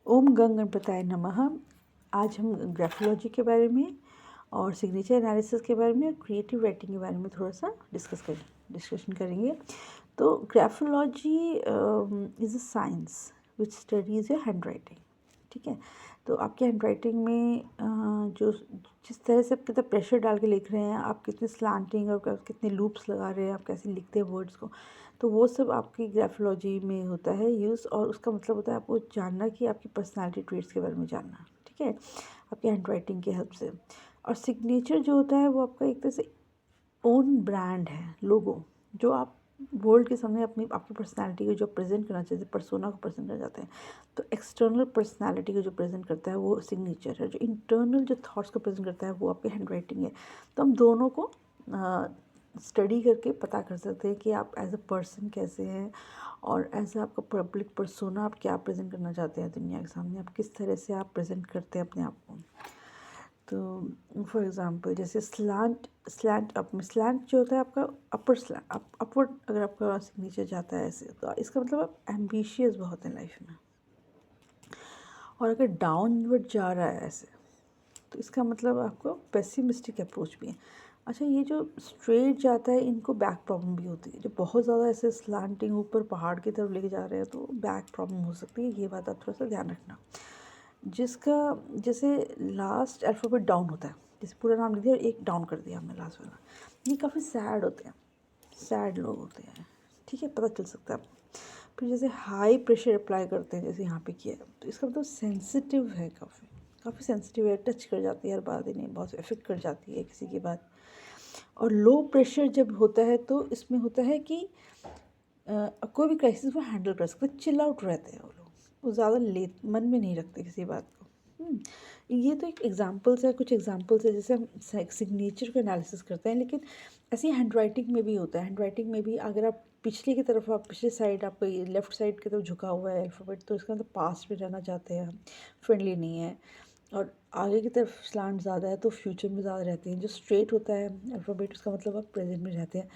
ओम गंग गणपताय नमः। आज हम ग्राफोलॉजी के बारे में और सिग्नेचर एनालिसिस के बारे में और क्रिएटिव राइटिंग के बारे में थोड़ा सा डिस्कशन करेंगे। तो graphology is a science which studies your hand writing. ठीक है, तो आपके हैंड राइटिंग में जो जिस तरह से आप कितना प्रेशर डाल के लिख रहे हैं, आप कितने स्लांटिंग और कितने लूप्स लगा रहे हैं, आप कैसे लिखते हैं वर्ड्स को, तो वो सब आपकी ग्राफोलॉजी में होता है यूज़। और उसका मतलब होता है आपको जानना कि आपकी पर्सनालिटी ट्रेट्स के बारे में जानना, ठीक है, आपकी हैंड राइटिंग की हेल्प से। और सिग्नेचर जो होता है वो आपका एक तरह से ओन ब्रांड है, लोगो, जो आप वर्ल्ड के सामने आपकी पर्सनालिटी को जो प्रेजेंट करना चाहते हैं, पर्सोना को प्रेजेंट करना चाहते हैं, तो एक्सटर्नल पर्सनालिटी को जो प्रेजेंट करता है वो सिग्नेचर है। जो इंटरनल जो थॉट्स को प्रेजेंट करता है वो आपकी हैंड राइटिंग है। तो हम दोनों को स्टडी करके पता कर सकते हैं कि आप एज अ पर्सन कैसे हैं और एज आपका पब्लिक पर्सोना आप क्या प्रेजेंट करना चाहते हैं दुनिया के सामने, आप किस तरह से आप प्रेजेंट करते हैं अपने आप को। तो फॉर एग्ज़ाम्पल जैसे स्लैंट जो होता है आपका अपर स्लैंट, अपवर्ड अगर आपका सिग्नेचर जाता है ऐसे, तो इसका मतलब आप एम्बिशियस बहुत हैं लाइफ में। और अगर डाउनवर्ड जा रहा है ऐसे, तो इसका मतलब आपको पेसिमिस्टिक अप्रोच भी है। अच्छा, ये जो स्ट्रेट जाता है इनको बैक प्रॉब्लम भी होती है। जो बहुत ज़्यादा ऐसे स्लांटिंग ऊपर पहाड़ की तरफ लेके जा रहे हैं तो बैक प्रॉब्लम हो सकती है। ये बात आप थोड़ा सा ध्यान रखना। जिसका जैसे लास्ट अल्फ़ाबेट डाउन होता है, जैसे पूरा नाम लिख दिया और एक डाउन कर दिया हमने लास्ट वाला, ये काफ़ी सैड होते हैं, सैड लोग होते हैं, ठीक है, पता चल सकता है आपको। फिर जैसे हाई प्रेशर अप्लाई करते हैं जैसे यहाँ पे किया है, तो इसका मतलब सेंसिटिव है, काफ़ी सेंसिटिव है, टच कर जाती है हर बात, ही नहीं बहुत इफेक्ट कर जाती है किसी की बात। और लो प्रेशर जब होता है तो इसमें होता है कि कोई भी क्राइसिस वो हैंडल कर सकते, चिल आउट रहते हैं वो लोग, वो ज़्यादा ले मन में नहीं रखते किसी बात को। ये तो एक एग्जांपल्स है, कुछ एग्जांपल्स है जैसे हम सिग्नेचर का एनालिसिस करते हैं, लेकिन ऐसे ही हैंड राइटिंग में भी होता है। हैंड राइटिंग में भी अगर आप पिछले की तरफ, आप पिछले साइड, आपको ये लेफ़्ट साइड की तरफ झुका हुआ है अल्फ़ाबेट, तो इसका मतलब पास्ट में रहना चाहते हैं हम, फ्रेंडली नहीं है। और आगे की तरफ स्लांट ज़्यादा है तो फ्यूचर में ज़्यादा रहते हैं। जो स्ट्रेट होता है अल्फ़ाबेट, उसका मतलब आप प्रेजेंट में रहते हैं।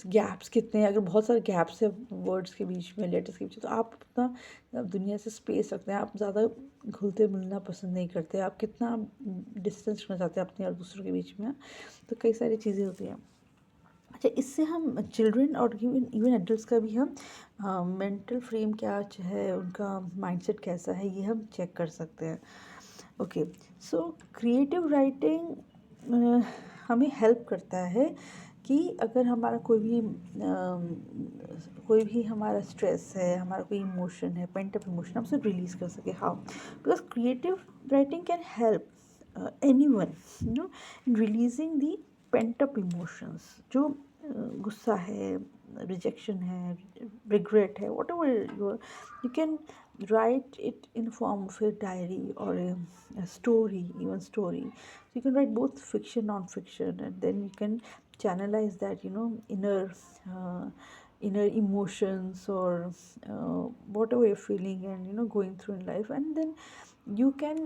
गैप्स कितने हैं, अगर बहुत सारे गैप्स है वर्ड्स के बीच में, लेटर्स के बीच में, तो आप अपना दुनिया से स्पेस रखते हैं, आप ज़्यादा घुलते मिलना पसंद नहीं करते, आप कितना डिस्टेंस रखना चाहते हैं अपने और दूसरों के बीच में। तो कई सारी चीज़ें होती हैं। अच्छा, इससे हम चिल्ड्रन और इवन एडल्ट्स का भी हम मेंटल फ्रेम क्या है, उनका माइंडसेट कैसा है, ये हम चेक कर सकते हैं। ओके, सो क्रिएटिव राइटिंग हमें हेल्प करता है कि अगर हमारा कोई भी हमारा स्ट्रेस है, हमारा कोई इमोशन है, पेंट अप इमोशन, हम उसे रिलीज़ कर सके। How? Because creative writing can help anyone no in releasing the pent up emotions. जो गुस्सा है, रिजेक्शन है, रिग्रेट है, what ever you can write it in form of a diary or a story, even story. So you can write both fiction, non-fiction, and then you can channelize that, uh, inner emotions or whatever you're feeling and going through in life, and then you can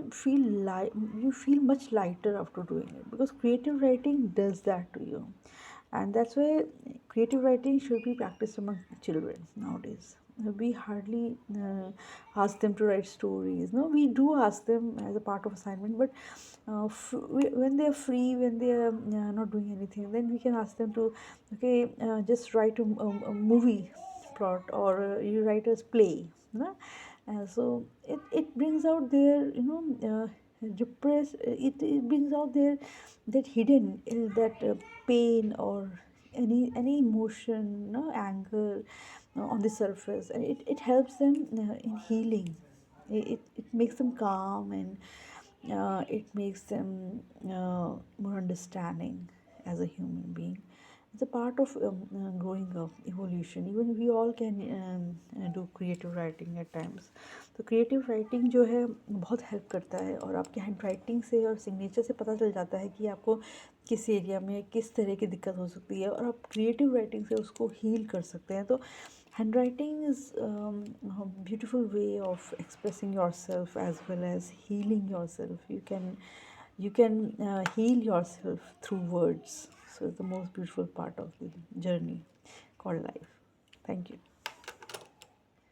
you feel much lighter after doing it, because creative writing does that to you. And that's why creative writing should be practiced among children nowadays. We hardly ask them to write stories. No, we do ask them as a part of assignment, but when they are free, when they are not doing anything, then we can ask them to, okay, just write a movie plot, or you write a play. No? So it brings out their, it brings out their that hidden, pain or any emotion, anger on the surface, and it helps them in healing. It makes them calm, and it makes them more understanding as a human being. It's a part of growing up, evolution. Even we all can do creative writing at times. तो creative writing जो है बहुत help करता है, और आपके hand writing से और सिग्नेचर से पता चल जाता है कि आपको किस एरिया में किस तरह की दिक्कत हो सकती है, और आप क्रिएटिव राइटिंग से उसको हील कर सकते हैं। तो handwriting is a beautiful way of expressing yourself as well as healing yourself. You can heal yourself through words. So it's the most beautiful part of the journey called life. Thank you.